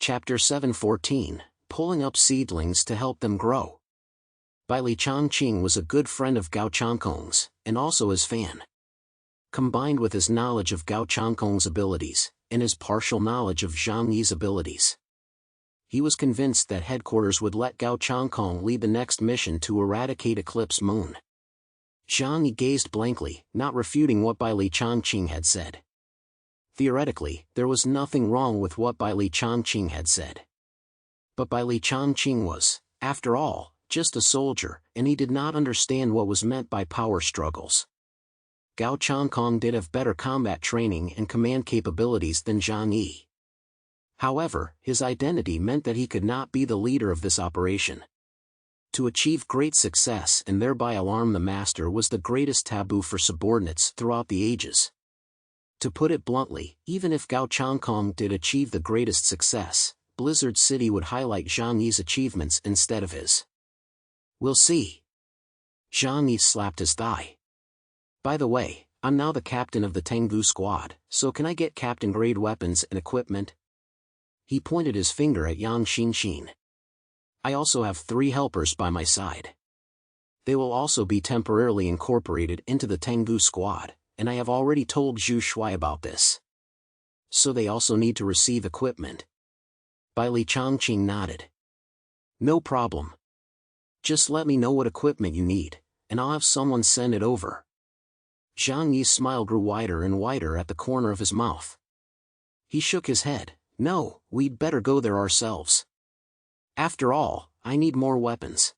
Chapter 714, Pulling Up Seedlings to Help Them Grow. Bai Li Changqing was a good friend of Gao Changkong's, and also his fan. Combined with his knowledge of Gao Changkong's abilities, and his partial knowledge of Zhang Yi's abilities, he was convinced that headquarters would let Gao Changkong lead the next mission to eradicate Eclipse Moon. Zhang Yi gazed blankly, not refuting what Bai Li Changqing had said. Theoretically, there was nothing wrong with what Bai Li Changqing had said. But Bai Li Changqing was, after all, just a soldier, and he did not understand what was meant by power struggles. Gao Changkong did have better combat training and command capabilities than Zhang Yi. However, his identity meant that he could not be the leader of this operation. To achieve great success and thereby alarm the master was the greatest taboo for subordinates throughout the ages. To put it bluntly, even if Gao Changkong did achieve the greatest success, Blizzard City would highlight Zhang Yi's achievements instead of his. We'll see. Zhang Yi slapped his thigh. By the way, I'm now the captain of the Tengu squad, so can I get captain-grade weapons and equipment? He pointed his finger at Yang Xinxin. I also have 3 helpers by my side. They will also be temporarily incorporated into the Tengu squad, and I have already told Zhu Shui about this. So they also need to receive equipment. Bai Li Changqing nodded. No problem. Just let me know what equipment you need, and I'll have someone send it over. Zhang Yi's smile grew wider and wider at the corner of his mouth. He shook his head. No, we'd better go there ourselves. After all, I need more weapons.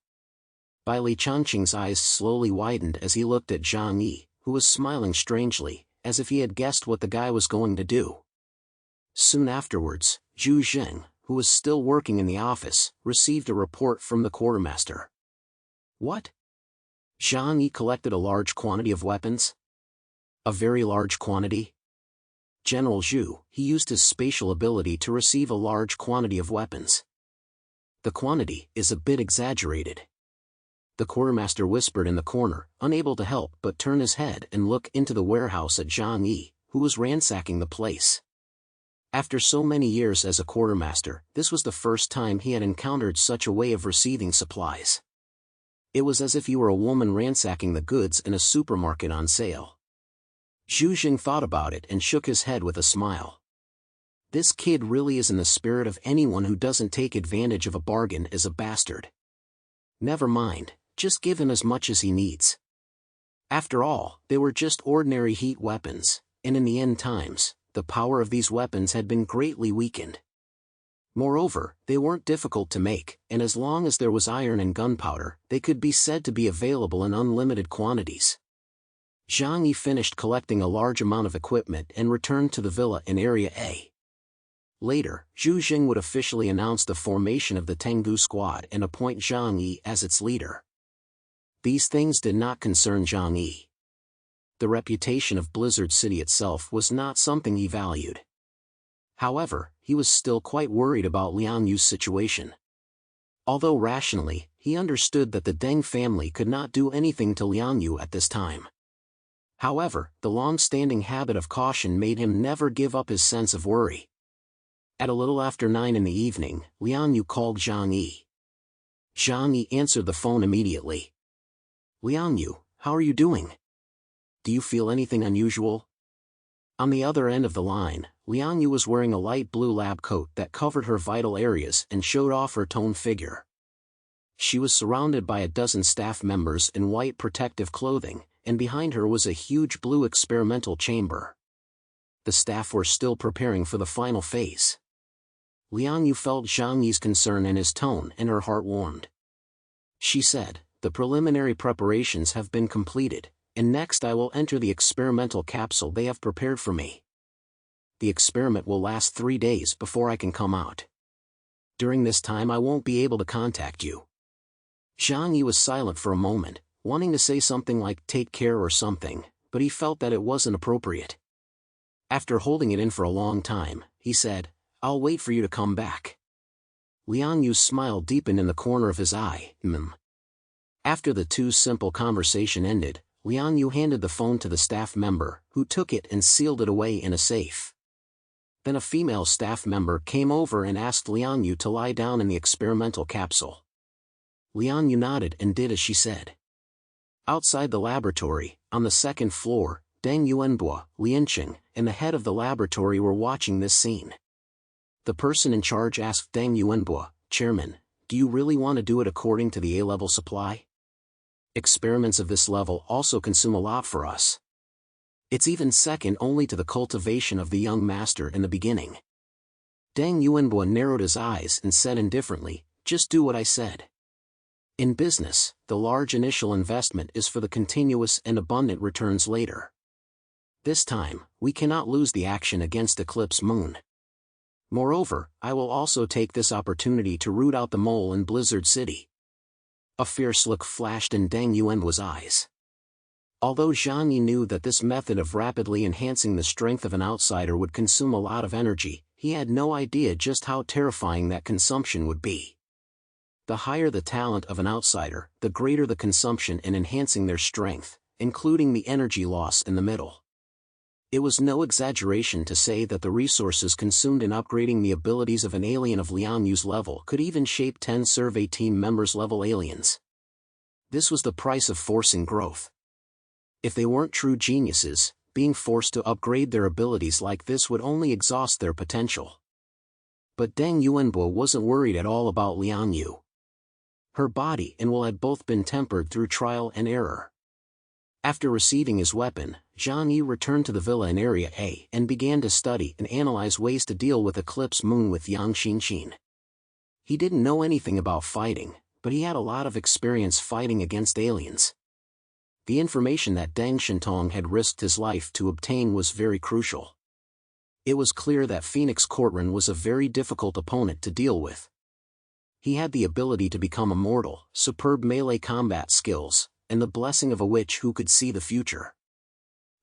Bai Li Changqing's eyes slowly widened as he looked at Zhang Yi, who was smiling strangely, as if he had guessed what the guy was going to do. Soon afterwards, Zhu Zheng, who was still working in the office, received a report from the quartermaster. What? Zhang Yi collected a large quantity of weapons? A very large quantity? General Zhu, he used his spatial ability to receive a large quantity of weapons. The quantity is a bit exaggerated. The quartermaster whispered in the corner, unable to help but turn his head and look into the warehouse at Zhang Yi, who was ransacking the place. After so many years as a quartermaster, this was the first time he had encountered such a way of receiving supplies. It was as if he were a woman ransacking the goods in a supermarket on sale. Zhu Jing thought about it and shook his head with a smile. This kid really is in the spirit of anyone who doesn't take advantage of a bargain is a bastard. Never mind, just give him as much as he needs. After all, they were just ordinary heat weapons, and in the end times, the power of these weapons had been greatly weakened. Moreover, they weren't difficult to make, and as long as there was iron and gunpowder, they could be said to be available in unlimited quantities. Zhang Yi finished collecting a large amount of equipment and returned to the villa in Area A. Later, Zhu Jing would officially announce the formation of the Tengu squad and appoint Zhang Yi as its leader. These things did not concern Zhang Yi. The reputation of Blizzard City itself was not something he valued. However, he was still quite worried about Leang Yu's situation. Although rationally, he understood that the Deng family could not do anything to Leang Yu at this time. However, the long-standing habit of caution made him never give up his sense of worry. At a little after 9 in the evening, Leang Yu called Zhang Yi. Zhang Yi answered the phone immediately. Leang Yu, how are you doing? Do you feel anything unusual? On the other end of the line, Leang Yu was wearing a light blue lab coat that covered her vital areas and showed off her toned figure. She was surrounded by a dozen staff members in white protective clothing, and behind her was a huge blue experimental chamber. The staff were still preparing for the final phase. Leang Yu felt Zhang Yi's concern in his tone and her heart warmed. She said, the preliminary preparations have been completed, and next I will enter the experimental capsule they have prepared for me. The experiment will last 3 days before I can come out. During this time I won't be able to contact you. Zhang Yi was silent for a moment, wanting to say something like take care or something, but he felt that it wasn't appropriate. After holding it in for a long time, he said, I'll wait for you to come back. Leang Yu's smile deepened in the corner of his eye. After the two simple conversation ended, Leang Yu handed the phone to the staff member, who took it and sealed it away in a safe. Then a female staff member came over and asked Leang Yu to lie down in the experimental capsule. Leang Yu nodded and did as she said. Outside the laboratory, on the second floor, Deng Yuanbo, Lianqing, and the head of the laboratory were watching this scene. The person in charge asked Deng Yuanbo, "Chairman, do you really want to do it according to the A-level supply? Experiments of this level also consume a lot for us. It's even second only to the cultivation of the young master in the beginning." Deng Yuanbo narrowed his eyes and said indifferently, "Just do what I said." In business, the large initial investment is for the continuous and abundant returns later. This time, we cannot lose the action against Eclipse Moon. Moreover, I will also take this opportunity to root out the mole in Blizzard City. A fierce look flashed in Deng Yuanbo's eyes. Although Zhang Yi knew that this method of rapidly enhancing the strength of an outsider would consume a lot of energy, he had no idea just how terrifying that consumption would be. The higher the talent of an outsider, the greater the consumption in enhancing their strength, including the energy loss in the middle. It was no exaggeration to say that the resources consumed in upgrading the abilities of an alien of Leang Yu's level could even shape 10 survey team members' level aliens. This was the price of forcing growth. If they weren't true geniuses, being forced to upgrade their abilities like this would only exhaust their potential. But Deng Yuanbo wasn't worried at all about Leang Yu. Her body and will had both been tempered through trial and error. After receiving his weapon, Zhang Yi returned to the villa in Area A and began to study and analyze ways to deal with Eclipse Moon with Yang Xinqin. He didn't know anything about fighting, but he had a lot of experience fighting against aliens. The information that Deng Shintong had risked his life to obtain was very crucial. It was clear that Phoenix Courtran was a very difficult opponent to deal with. He had the ability to become immortal, superb melee combat skills, and the blessing of a witch who could see the future.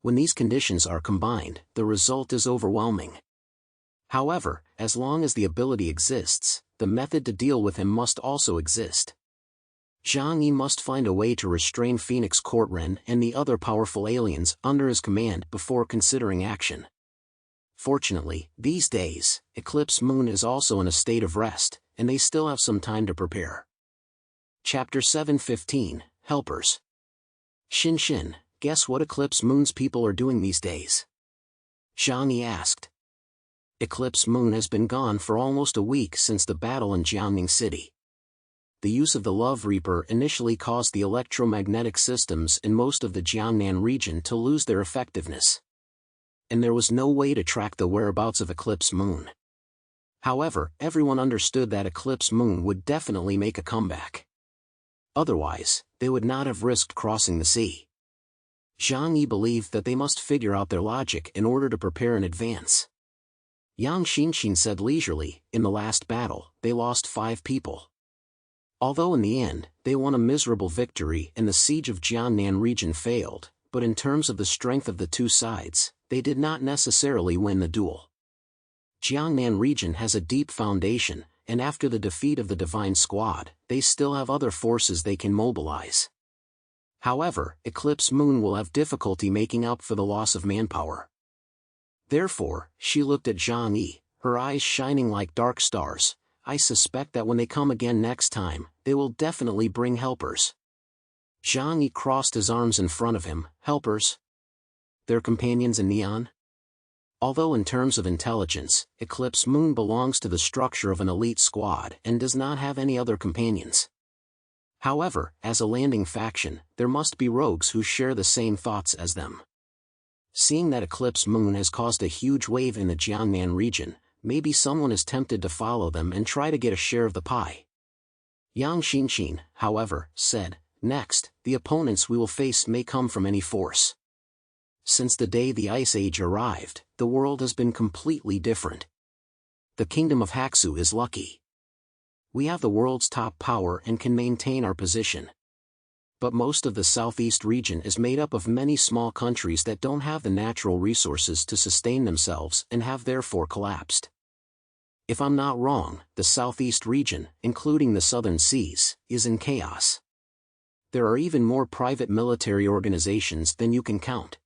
When these conditions are combined, the result is overwhelming. However, as long as the ability exists, the method to deal with him must also exist. Zhang Yi must find a way to restrain Phoenix Courtran and the other powerful aliens under his command before considering action. Fortunately, these days, Eclipse Moon is also in a state of rest, and they still have some time to prepare. Chapter 7:15, Helpers. Xin, guess what Eclipse Moon's people are doing these days? Zhang Yi asked. Eclipse Moon has been gone for almost a week since the battle in Jiangning City. The use of the Love Reaper initially caused the electromagnetic systems in most of the Jiangnan region to lose their effectiveness. And there was no way to track the whereabouts of Eclipse Moon. However, everyone understood that Eclipse Moon would definitely make a comeback. Otherwise, they would not have risked crossing the sea. Zhang Yi believed that they must figure out their logic in order to prepare in advance. Yang Xinqin said leisurely, in the last battle, they lost 5 people. Although in the end, they won a miserable victory and the siege of Jiangnan region failed, but in terms of the strength of the two sides, they did not necessarily win the duel. Jiangnan region has a deep foundation, and after the defeat of the Divine Squad, they still have other forces they can mobilize. However, Eclipse Moon will have difficulty making up for the loss of manpower. Therefore, she looked at Zhang Yi, her eyes shining like dark stars. I suspect that when they come again next time, they will definitely bring helpers. Zhang Yi crossed his arms in front of him. Helpers? Their companions in Neon? Although in terms of intelligence, Eclipse Moon belongs to the structure of an elite squad and does not have any other companions. However, as a landing faction, there must be rogues who share the same thoughts as them. Seeing that Eclipse Moon has caused a huge wave in the Jiangnan region, maybe someone is tempted to follow them and try to get a share of the pie. Yang Xinqin, however, said, next, the opponents we will face may come from any force. Since the day the Ice Age arrived, the world has been completely different. The kingdom of Haxu is lucky. We have the world's top power and can maintain our position. But most of the southeast region is made up of many small countries that don't have the natural resources to sustain themselves and have therefore collapsed. If I'm not wrong, the southeast region, including the southern seas, is in chaos. There are even more private military organizations than you can count.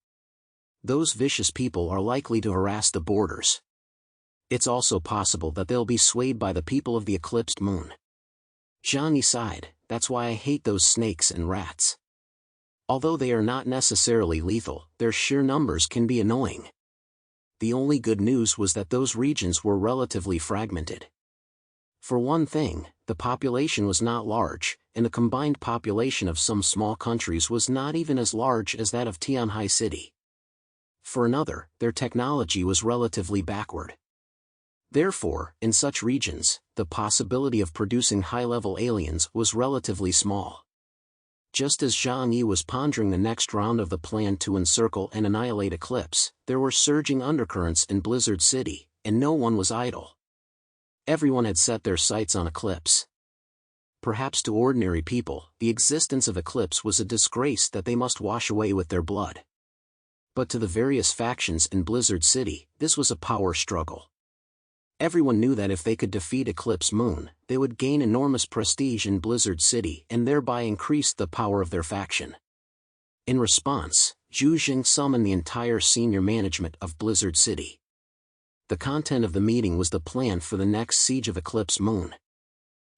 Those vicious people are likely to harass the borders. It's also possible that they'll be swayed by the people of the eclipsed moon. Zhang Yi sighed, that's why I hate those snakes and rats. Although they are not necessarily lethal, their sheer numbers can be annoying. The only good news was that those regions were relatively fragmented. For one thing, the population was not large, and the combined population of some small countries was not even as large as that of Tianhai City. For another, their technology was relatively backward. Therefore, in such regions, the possibility of producing high-level aliens was relatively small. Just as Zhang Yi was pondering the next round of the plan to encircle and annihilate Eclipse, there were surging undercurrents in Blizzard City, and no one was idle. Everyone had set their sights on Eclipse. Perhaps to ordinary people, the existence of Eclipse was a disgrace that they must wash away with their blood. But to the various factions in Blizzard City, this was a power struggle. Everyone knew that if they could defeat Eclipse Moon, they would gain enormous prestige in Blizzard City and thereby increase the power of their faction. In response, Zhu Jing summoned the entire senior management of Blizzard City. The content of the meeting was the plan for the next siege of Eclipse Moon.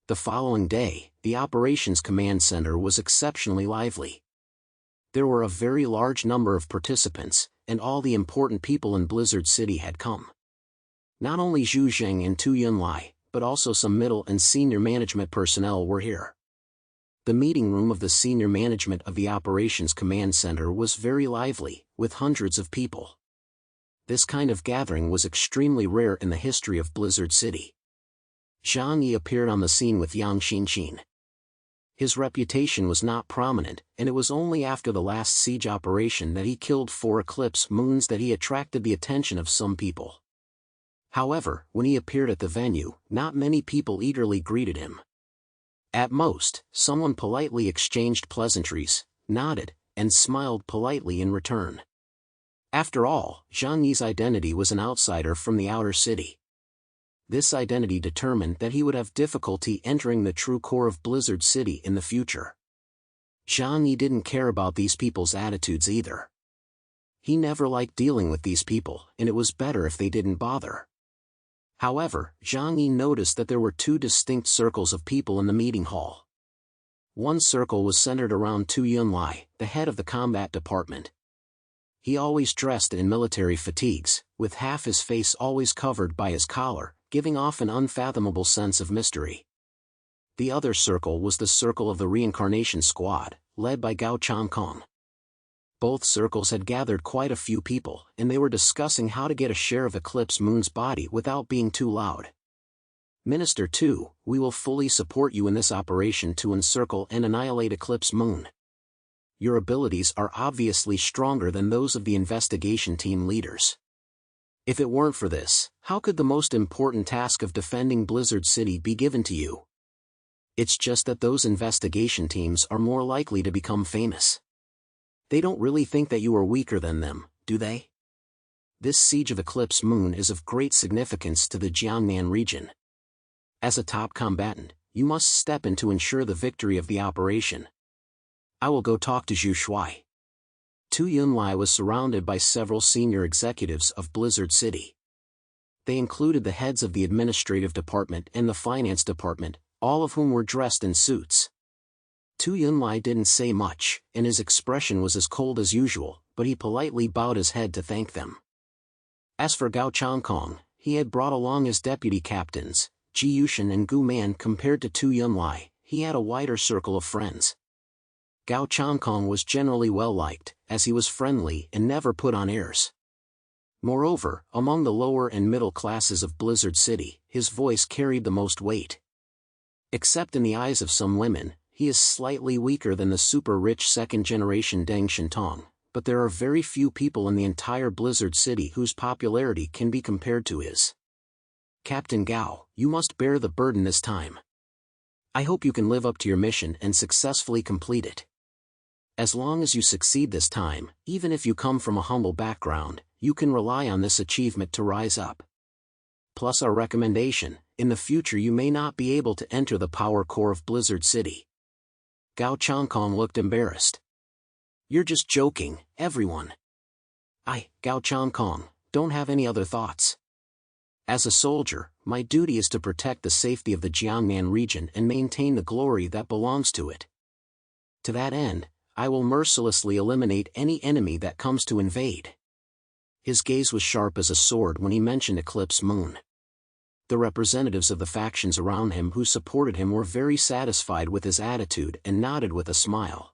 The following day, the Operations Command Center was exceptionally lively. There were a very large number of participants, and all the important people in Blizzard City had come. Not only Zhu Jing and Tu Yunlai, but also some middle and senior management personnel were here. The meeting room of the senior management of the Operations Command Center was very lively, with hundreds of people. This kind of gathering was extremely rare in the history of Blizzard City. Zhang Yi appeared on the scene with Yang Xinqin. His reputation was not prominent, and it was only after the last siege operation that he killed 4 eclipse moons that he attracted the attention of some people. However, when he appeared at the venue, not many people eagerly greeted him. At most, someone politely exchanged pleasantries, nodded, and smiled politely in return. After all, Zhang Yi's identity was an outsider from the outer city. This identity determined that he would have difficulty entering the true core of Blizzard City in the future. Zhang Yi didn't care about these people's attitudes either. He never liked dealing with these people, and it was better if they didn't bother. However, Zhang Yi noticed that there were 2 distinct circles of people in the meeting hall. One circle was centered around Tu Yunlai, the head of the combat department. He always dressed in military fatigues, with half his face always covered by his collar, giving off an unfathomable sense of mystery. The other circle was the circle of the reincarnation squad, led by Gao Changkong. Both circles had gathered quite a few people, and they were discussing how to get a share of Eclipse Moon's body without being too loud. Minister 2, we will fully support you in this operation to encircle and annihilate Eclipse Moon. Your abilities are obviously stronger than those of the investigation team leaders. If it weren't for this, how could the most important task of defending Blizzard City be given to you? It's just that those investigation teams are more likely to become famous. They don't really think that you are weaker than them, do they? This siege of Eclipse Moon is of great significance to the Jiangnan region. As a top combatant, you must step in to ensure the victory of the operation. I will go talk to Zhu Shuai. Tu Yunlai was surrounded by several senior executives of Blizzard City. They included the heads of the administrative department and the finance department, all of whom were dressed in suits. Tu Yunlai didn't say much, and his expression was as cold as usual, but he politely bowed his head to thank them. As for Gao Changkong, he had brought along his deputy captains, Ji Yushin and Gu Man. Compared to Tu Yunlai, he had a wider circle of friends. Gao Changkong was generally well-liked, as he was friendly and never put on airs. Moreover, among the lower and middle classes of Blizzard City, his voice carried the most weight. Except in the eyes of some women, he is slightly weaker than the super-rich second-generation Deng Shintong, but there are very few people in the entire Blizzard City whose popularity can be compared to his. Captain Gao, you must bear the burden this time. I hope you can live up to your mission and successfully complete it. As long as you succeed this time, even if you come from a humble background, you can rely on this achievement to rise up. Plus our recommendation, in the future you may not be able to enter the power core of Blizzard City. Gao Changkong looked embarrassed. You're just joking, everyone. Gao Changkong, don't have any other thoughts. As a soldier, my duty is to protect the safety of the Jiangnan region and maintain the glory that belongs to it. To that end, I will mercilessly eliminate any enemy that comes to invade. His gaze was sharp as a sword when he mentioned Eclipse Moon. The representatives of the factions around him who supported him were very satisfied with his attitude and nodded with a smile.